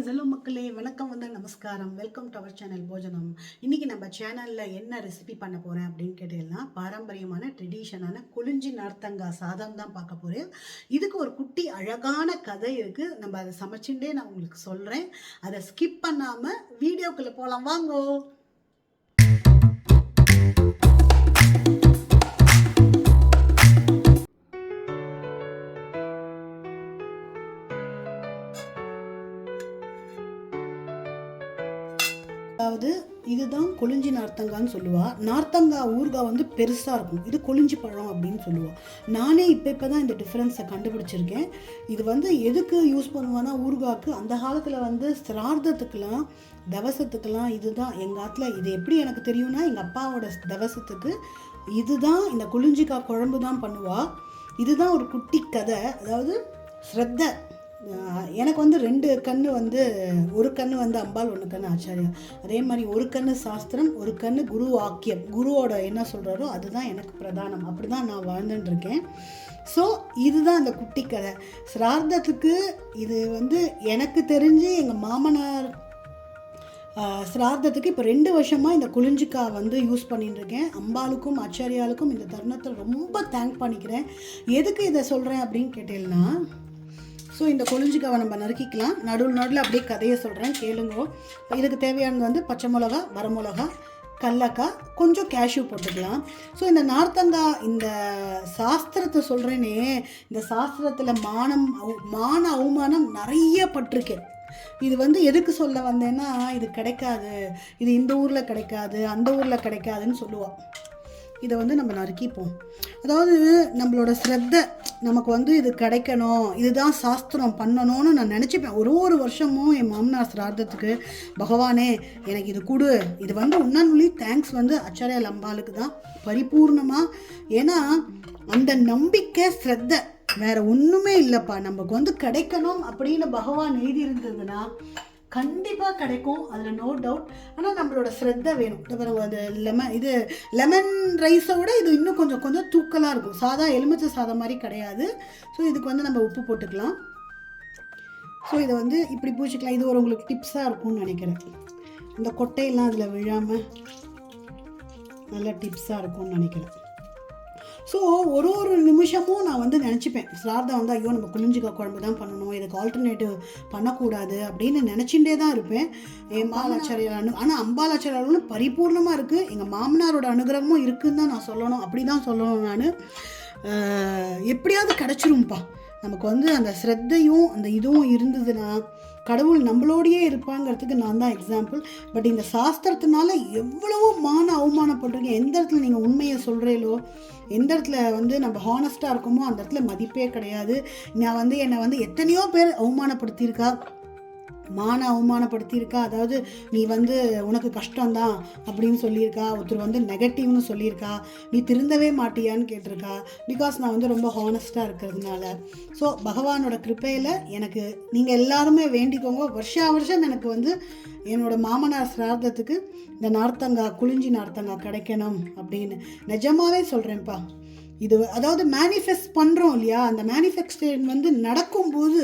Hello மக்களே, வணக்கம் நமஸ்காரம். வெல்கம் டு அவர் சேனல் போஜனம். இன்னைக்கு நம்ம சேனலில் என்ன ரெசிபி பண்ண போகிறேன் அப்படின்னு கேட்டீங்கன்னா, பாரம்பரியமான ட்ரெடிஷனான குளிஞ்சி நார்த்தங்காய் சாதம் தான் பார்க்க போகிறேன். இதுக்கு ஒரு குட்டி அழகான கதை இருக்குது. நம்ம அதை சமைச்சுட்டே நான் உங்களுக்கு சொல்கிறேன். அதை ஸ்கிப் பண்ணாமல் வீடியோக்குள்ளே போகலாம், வாங்கோ. அதாவது இதுதான் கொளிஞ்சி நார்த்தங்கான்னு சொல்லுவா. நார்த்தங்காய் ஊறுகாய் வந்து பெருசாக இருக்கும், இது கொளிஞ்சி பழம் அப்படின்னு சொல்லுவாள். நானே இப்போ தான் இந்த டிஃப்ரென்ஸை கண்டுபிடிச்சிருக்கேன். இது வந்து எதுக்கு யூஸ் பண்ணுவான்னா ஊறுகாய்க்கு. அந்த காலத்தில் வந்து சிரார்த்தத்துக்கெலாம் தவசத்துக்கெல்லாம் இதுதான் எங்கள் ஆற்றுல. இது எப்படி எனக்கு தெரியும்னா, எங்கள் அப்பாவோட தவசத்துக்கு இதுதான் இந்த கொளிஞ்சிக்காய் குழம்பு தான் பண்ணுவாள். இதுதான் ஒரு குட்டி கதை. அதாவது ஸ்ரத்தை. எனக்கு வந்து 2 கண்ணு வந்து, ஒரு கண்ணு வந்து அம்பாள், 1 கண்ணு ஆச்சாரியா. அதே மாதிரி ஒரு கண்ணு சாஸ்திரம், ஒரு கண்ணு குரு வாக்கியம். குருவோட என்ன சொல்கிறாரோ அதுதான் எனக்கு பிரதானம். அப்படி தான் நான் வாழ்ந்துட்டுருக்கேன். ஸோ இதுதான் இந்த குட்டி கதை. சிரார்த்தத்துக்கு இது வந்து எனக்கு தெரிஞ்சு எங்கள் மாமனார் சிரார்த்தத்துக்கு இப்போ 2 வருஷமாக இந்த குளிஞ்சிக்காய் வந்து யூஸ் பண்ணிட்டு இருக்கேன். அம்பாளுக்கும் ஆச்சாரியாளுக்கும் இந்த தருணத்தில் ரொம்ப தேங்க் பண்ணிக்கிறேன். எதுக்கு இதை சொல்கிறேன் அப்படின்னு கேட்டீங்கன்னா, ஸோ இந்த கொளிஞ்சிக்காவை நம்ம நறுக்கிக்கலாம். நடுவில் அப்படியே கதையை சொல்கிறேன், கேளுங்கோ. இதுக்கு தேவையானது வந்து பச்சை மிளகா, வரமிளகா, கடலக்காய், கொஞ்சம் கேஷ்யூ போட்டுக்கலாம். ஸோ இந்த நார்த்தங்காய் இந்த சாஸ்திரத்தை சொல்கிறேனே, இந்த சாஸ்திரத்தில் மான அவமானம் நிறைய பட்டிருக்கேன். இது வந்து எதுக்கு சொல்ல வந்தேன்னா, இது கிடைக்காது, இது இந்த ஊரில் கிடைக்காது, அந்த ஊரில் கிடைக்காதுன்னு சொல்லுவாள். இதை வந்து நம்ம நறுக்கிப்போம். அதாவது நம்மளோட ஸ்ரத்தை, நமக்கு வந்து இது கிடைக்கணும், இதுதான் சாஸ்திரம் பண்ணணும்னு நான் நினச்சிப்பேன். ஒரு வருஷமும் என் மாமனார் சிரார்த்தத்துக்கு, பகவானே எனக்கு இது கொடு, இது வந்து உன்னொல்லி தேங்க்ஸ் வந்து ஆச்சாரியா அம்பாளுக்கு தான் பரிபூர்ணமாக. ஏன்னா அந்த நம்பிக்கை ஸ்ரத்தை வேற ஒன்றுமே இல்லைப்பா. நமக்கு வந்து கிடைக்கணும் அப்படின்னு பகவான் எழுதி இருந்ததுன்னா கண்டிப்பாக கிடைக்கும், அதில் நோ டவுட். ஆனால் நம்மளோட ஸ்ரத்தை வேணும். அது லெமன் ரைஸோட இது இன்னும் கொஞ்சம் தூக்கலாக இருக்கும். சாதா எலுமிச்சை சாதம் மாதிரி கிடையாது. ஸோ இதுக்கு வந்து நம்ம உப்பு போட்டுக்கலாம். ஸோ இதை வந்து இப்படி பூச்சிக்கலாம். இது ஒரு உங்களுக்கு டிப்ஸாக இருக்கும்னு நினைக்கிறேன். இந்த கொட்டையெல்லாம் அதில் விழாமல் நல்ல டிப்ஸாக இருக்கும்னு நினைக்கிறேன். ஸோ ஒரு நிமிஷமும் நான் வந்து நினச்சிப்பேன், சிரார்த்தம் வந்து ஐயோ நம்ம குளிஞ்சிக்காய் குழம்பு தான் பண்ணணும், இதுக்கு ஆல்டர்னேட்டிவ் பண்ணக்கூடாது அப்படின்னு நினச்சிட்டே தான் இருப்பேன். என் அம்பாலாச்சாரியால் ஆனால் அம்பாலாச்சாரியாலும் பரிபூர்ணமாக இருக்குது, எங்கள் மாமனாரோட அனுகிரகமும் இருக்குதுன்னு தான் நான் சொல்லணும். அப்படி தான் சொல்லணும். நான் எப்படியாவது கிடச்சிரும்ப்பா. நமக்கு வந்து அந்த ஸ்ரத்தையும் அந்த இதுவும் இருந்ததுன்னா கடவுள் நம்மளோடையே இருப்பாங்கிறதுக்கு நான் தான் எக்ஸாம்பிள். பட் இந்த சாஸ்திரத்தினால எவ்வளவோ அவமானப்பட்டிருக்கேன். எந்த இடத்துல நீங்கள் உண்மையை சொல்கிறீங்களோ, எந்த இடத்துல வந்து நம்ம ஹானஸ்ட்டாக இருக்கோமோ அந்த இடத்துல மதிப்பே கிடையாது. நான் வந்து என்னை வந்து எத்தனையோ பேர் அவமானப்படுத்தியிருக்கா, அவமானப்படுத்தியிருக்கா. அதாவது நீ வந்து உனக்கு கஷ்டம்தான் அப்படின்னு சொல்லியிருக்கா. ஒருத்தர் வந்து நெகட்டிவ்னு சொல்லியிருக்கா. நீ திருந்தவே மாட்டியான்னு கேட்டிருக்கா. பிகாஸ் நான் வந்து ரொம்ப ஹானஸ்ட்டாக இருக்கிறதுனால. ஸோ பகவானோட கிருப்பையில் எனக்கு நீங்கள் எல்லாருமே வேண்டிக்கோங்க, வருஷம் எனக்கு வந்து என்னோடய மாமனார் சிரார்த்தத்துக்கு இந்த நார்த்தங்காய், குளிஞ்சி நார்த்தங்காய் கிடைக்கணும் அப்படின்னு நிஜமாவே சொல்கிறேன்ப்பா. இது அதாவது மேனிஃபெஸ்ட் பண்ணுறோம் இல்லையா, அந்த மேனிஃபெஸ்டேஷன் வந்து நடக்கும்போது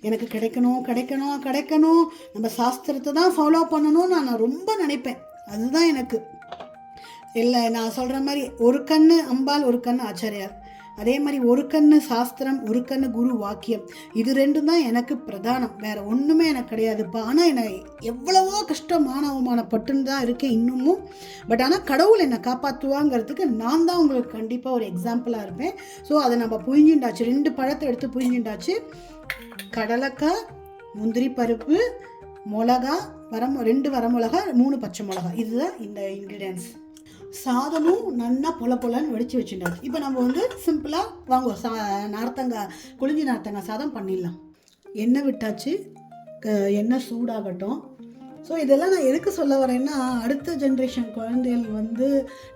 எனக்கு கிடைக்கணும், நம்ம சாஸ்திரத்தை தான் ஃபாலோ பண்ணணும்னு நான் ரொம்ப நினைப்பேன். அதுதான் எனக்கு இல்லை. நான் சொல்கிற மாதிரி ஒரு கண்ணு அம்பாள், ஒரு கண்ணு ஆச்சாரியார். அதே மாதிரி ஒரு கண்ணு சாஸ்திரம், ஒரு கண்ணு குரு வாக்கியம். இது 2 தான் எனக்கு பிரதானம், வேறு ஒன்றுமே எனக்கு கிடையாதுப்பா. ஆனால் என்னை எவ்வளவோ அவமானப்பட்டுன்னு தான் இருக்கேன் இன்னமும். பட் ஆனால் கடவுள் என்னை காப்பாற்றுவாங்கிறதுக்கு நான் தான் உங்களுக்கு கண்டிப்பாக ஒரு எக்ஸாம்பிளாக இருப்பேன். ஸோ அதை நம்ம புழிஞ்சிண்டாச்சு. 2 பழத்தை எடுத்து புழிஞ்சிண்டாச்சு. கடலைக்காய், முந்திரி பருப்பு, மிளகா, 2 வரமிளகா, 3 பச்சை மிளகா. இதுதான் இந்த இன்க்ரீடியன்ஸ். சாதமும் நல்லா பொலன்னு வடித்து வச்சுட்டாச்சு. இப்போ நம்ம வந்து சிம்பிளாக வாங்குவோம் குளிஞ்சி நார்த்தங்காய் சாதம் பண்ணிடலாம். எண்ணெய் விட்டாச்சு, எண்ணெய் சூடாகட்டும். ஸோ இதெல்லாம் நான் எதுக்கு சொல்ல வரேன்னா, அடுத்த ஜென்ரேஷன் குழந்தைகள் வந்து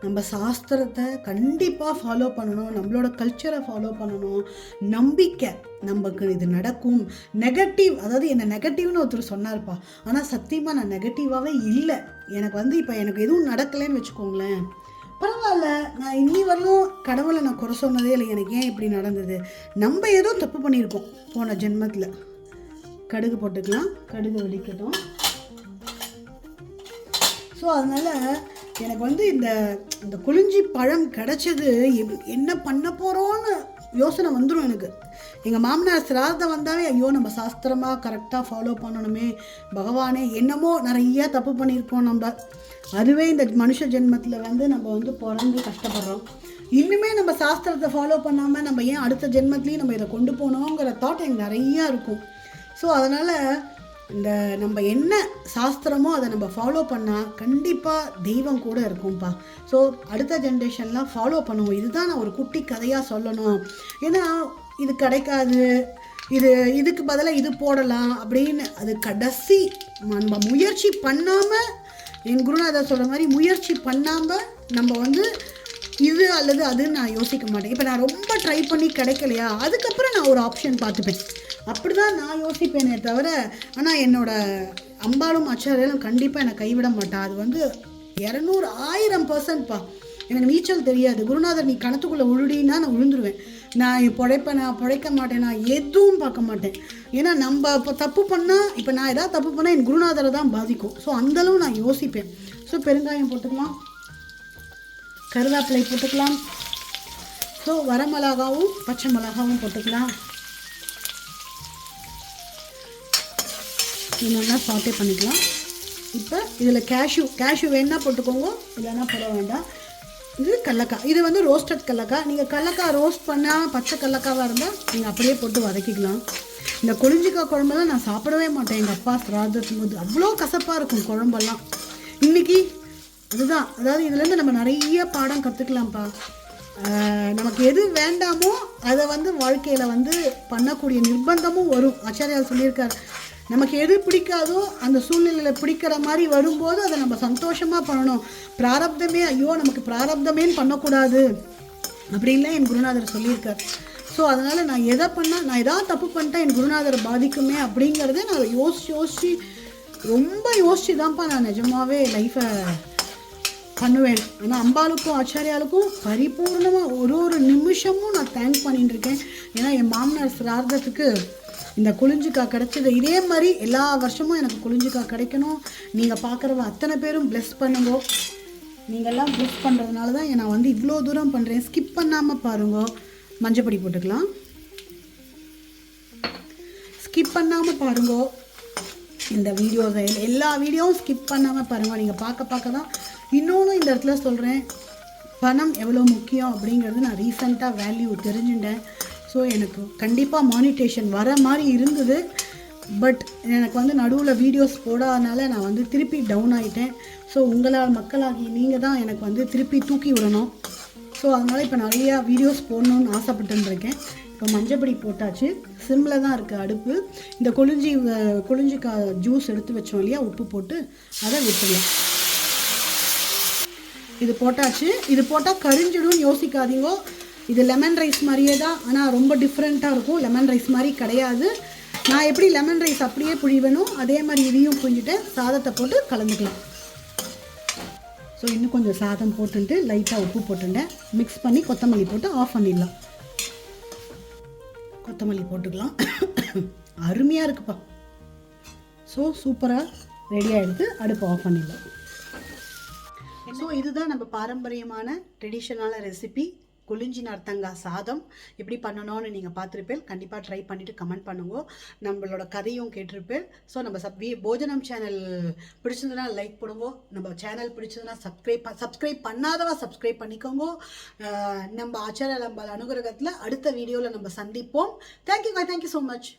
நம்ம சாஸ்திரத்தை கண்டிப்பாக ஃபாலோ பண்ணணும், நம்மளோட கல்ச்சரை ஃபாலோ பண்ணணும். நம்பிக்கை, நமக்கு இது நடக்கும். நெகட்டிவ், அதாவது என்ன நெகட்டிவ்னு ஒருத்தர் சொன்னார்ப்பா, ஆனால் சத்தியமாக நான் நெகட்டிவாகவே இல்லை. எனக்கு வந்து இப்போ எனக்கு எதுவும் நடக்கலைன்னு வச்சுக்கோங்களேன், பரவாயில்ல, நான் இன்னி வரலும் கடவுளை நான் குறை சொன்னதே இல்லை. எனக்கு ஏன் இப்படி நடந்தது, நம்ம ஏதோ தப்பு பண்ணியிருக்கோம் போன ஜென்மத்தில். கடுகு போட்டுக்கலாம். கடுகு வெடிக்கட்டும். ஸோ அதனால் எனக்கு வந்து இந்த குறிஞ்சி பழம் கிடச்சது என்ன பண்ண போகிறோன்னு யோசனை வந்துடும் எனக்கு. எங்கள் மாமனார் சிராதம் வந்தாவே ஐயோ நம்ம சாஸ்திரமாக கரெக்டாக ஃபாலோ பண்ணணுமே பகவானே, என்னமோ நிறையா தப்பு பண்ணியிருக்கோம் நம்ம, அதுவே இந்த மனுஷ ஜென்மத்தில் வந்து நம்ம வந்து பிறந்து கஷ்டப்படுறோம், இன்னுமே நம்ம சாஸ்திரத்தை ஃபாலோ பண்ணாமல் நம்ம ஏன் அடுத்த ஜென்மத்துலேயும் நம்ம இதை கொண்டு போனோங்கிற தாட் எனக்கு நிறையா இருக்கும். ஸோ அதனால் இந்த நம்ம என்ன சாஸ்திரமோ அதை நம்ம ஃபாலோ பண்ணால் கண்டிப்பாக தெய்வம் கூட இருக்கும்ப்பா. ஸோ அடுத்த ஜென்ரேஷன்லாம் ஃபாலோ பண்ணுவோம். இதுதான் நான் ஒரு குட்டி கதையாக சொல்லணும். ஏன்னா இது கிடைக்காது, இதுக்கு பதிலாக இது போடலாம் அப்படின்னு அது கடைசி நம்ம முயற்சி பண்ணாமல், என் குருநாதர் சொல்கிற மாதிரி முயற்சி பண்ணாமல் நம்ம வந்து இது அல்லது அதுன்னு நான் யோசிக்க மாட்டேன். இப்போ நான் ரொம்ப ட்ரை பண்ணி கிடைக்கலையா, அதுக்கப்புறம் நான் ஒரு ஆப்ஷன் பார்த்துப்பேன். அப்படி தான் நான் யோசிப்பேனே தவிர, ஆனால் என்னோடய அம்பாலும் ஆச்சாரியாலும் கண்டிப்பாக என்னை கைவிட மாட்டான். அது வந்து 200 1000%பா. எனக்கு நீச்சல் தெரியாது. குருநாதர் நீ கணத்துக்குள்ளே உழுடின்னா நான் விழுந்துருவேன். நான் பிழைப்பேன், நான் பிழைக்க மாட்டேன், நான் எதுவும் பார்க்க மாட்டேன். ஏன்னா நம்ம இப்போ தப்பு பண்ணால், இப்போ நான் எதாவது தப்பு பண்ணால் என் குருநாதரை தான் பாதிக்கும். ஸோ அந்தளவு நான் யோசிப்பேன். ஸோ பெருங்காயம் போட்டுக்கலாம், கருவேப்பிலை போட்டுக்கலாம், ஸோ வரமிளகாவும் பச்சை மிளகாவும் போட்டுக்கலாம். நல்லா சாட்டே பண்ணிக்கலாம். இப்போ இதில் கேஷ்யூ வேணால் போட்டுக்கோங்க, இல்லைன்னா போட வேண்டாம். இது கடலக்காய், இது வந்து ரோஸ்டட் கடலக்காய். நீங்கள் கடலக்காய் ரோஸ்ட் பண்ணால் பச்சை கடலக்காவாக இருந்தால் நீங்கள் அப்படியே போட்டு வதக்கிக்கலாம். இந்த கொழிஞ்சிக்காய் குழம்பெல்லாம் நான் சாப்பிடவே மாட்டேன். எங்கள் அப்பா சிராதத்தும் போது அவ்வளோ கசப்பாக இருக்கும் குழம்பெல்லாம். இன்றைக்கி அதுதான், அதாவது இதுலேருந்து நம்ம நிறைய பாடம் கற்றுக்கலாம்ப்பா. நமக்கு எது வேண்டாமோ அதை வந்து வாழ்க்கையில் வந்து பண்ணக்கூடிய நிர்பந்தமும் வரும். ஆச்சாரியார் சொல்லியிருக்கார், நமக்கு எது பிடிக்காதோ அந்த சூழ்நிலையில் பிடிக்கிற மாதிரி வரும்போது அதை நம்ம சந்தோஷமாக பண்ணணும். பிராரப்தமே ஐயோ நமக்கு பிராரப்தமேன்னு பண்ணக்கூடாது அப்படின்லாம் என் குருநாதர் சொல்லியிருக்கார். ஸோ அதனால் நான் எதை பண்ணால், நான் எதாவது தப்பு பண்ணிட்டேன் என் குருநாதரை பாதிக்குமே அப்படிங்கிறத நான் யோசித்து ரொம்ப யோசித்து தான்ப்பா நான் நிஜமாகவே லைஃப்பை பண்ணுவேன். ஆனால் அம்பாளுக்கும் ஆச்சாரியாளுக்கும் பரிபூர்ணமாக ஒரு நிமிஷமும் நான் தேங்க் பண்ணிட்டு இருக்கேன். ஏன்னா என் மாமனார் சிரார்த்தத்துக்கு இந்த கொழிஞ்சிக்காய் கிடச்சது. இதே மாதிரி எல்லா வருஷமும் எனக்கு கொழிஞ்சிக்காய் கிடைக்கணும். நீங்கள் பார்க்குறவ அத்தனை பேரும் ப்ளெஸ் பண்ணுங்க. நீங்கள்லாம் ப்ளெஸ் பண்ணுறதுனால தான் நான் வந்து இவ்வளோ தூரம் பண்ணுறேன். ஸ்கிப் பண்ணாமல் பாருங்க. மஞ்சப்பொடி போட்டுக்கலாம். ஸ்கிப் பண்ணாமல் பாருங்க. இந்த வீடியோஸை எல்லா வீடியோவும் ஸ்கிப் பண்ணாமல் பாருங்கள். நீங்கள் பார்க்க தான். இன்னொன்று இந்த இடத்துல சொல்கிறேன், பணம் எவ்வளோ முக்கியம் அப்படிங்கிறது நான் ரீசெண்டாக வேல்யூ தெரிஞ்சுட்டேன். ஸோ எனக்கு கண்டிப்பாக மானிட்டேஷன் வர மாதிரி இருந்தது. பட் எனக்கு வந்து நடுவில் வீடியோஸ் போடாதனால நான் வந்து திருப்பி டவுன் ஆகிட்டேன். ஸோ உங்களால் மக்களாகி நீங்கள் தான் எனக்கு வந்து திருப்பி தூக்கி விடணும். ஸோ அதனால் இப்போ நிறையா வீடியோஸ் போடணுன்னு ஆசைப்பட்டுருக்கேன். இப்போ மஞ்சப்பொடி போட்டாச்சு. சிம்மில் தான் இருக்குது அடுப்பு. இந்த கொழிஞ்சிக்காய் ஜூஸ் எடுத்து வச்சோம் இல்லையா, உப்பு போட்டு அதை விட்டுடலாம். இது போட்டாச்சு. இது போட்டால் கரிஞ்சிடும் யோசிக்காதீங்க. இது லெமன் ரைஸ் மாதிரியே தான், ஆனால் ரொம்ப டிஃப்ரெண்ட்டாக இருக்கும். லெமன் ரைஸ் மாதிரி கிடையாது. நான் எப்படி லெமன் ரைஸ் அப்படியே புழிவேனோ அதே மாதிரி இதையும் புழிஞ்சிட்டு சாதத்தை போட்டு கலந்துக்கலாம். ஸோ இன்னும் கொஞ்சம் சாதம் போட்டுட்டு லைட்டாக உப்பு போட்டுட்டேன். மிக்ஸ் பண்ணி கொத்தமல்லி போட்டு ஆஃப் பண்ணிடலாம். கொத்தமல்லி போட்டுக்கலாம். அருமையாக இருக்குப்பா. ஸோ சூப்பராக ரெடி ஆகிடுது. அடுப்பு ஆஃப் பண்ணிடலாம். ஸோ இதுதான் நம்ம பாரம்பரியமான ட்ரெடிஷ்னலான ரெசிபி கொழிஞ்சி நார்த்தங்காய் சாதம். எப்படி பண்ணணும்னு நீங்கள் பார்த்துருப்பேன். கண்டிப்பாக ட்ரை பண்ணிவிட்டு கமெண்ட் பண்ணுங்க. நம்மளோட கதையும் கேட்டிருப்பேன். ஸோ நம்ம போஜனம் சேனல் பிடிச்சதுன்னா லைக் போடுங்க. நம்ம சேனல் பிடிச்சதுன்னா சப்ஸ்கிரைப் பண்ணாதவா சப்ஸ்கிரைப் பண்ணிக்கோங்க. நம்ம ஆச்சாரிய அம்பாள் அனுகிரகத்தில் அடுத்த வீடியோவில் நம்ம சந்திப்போம். Thank you so much.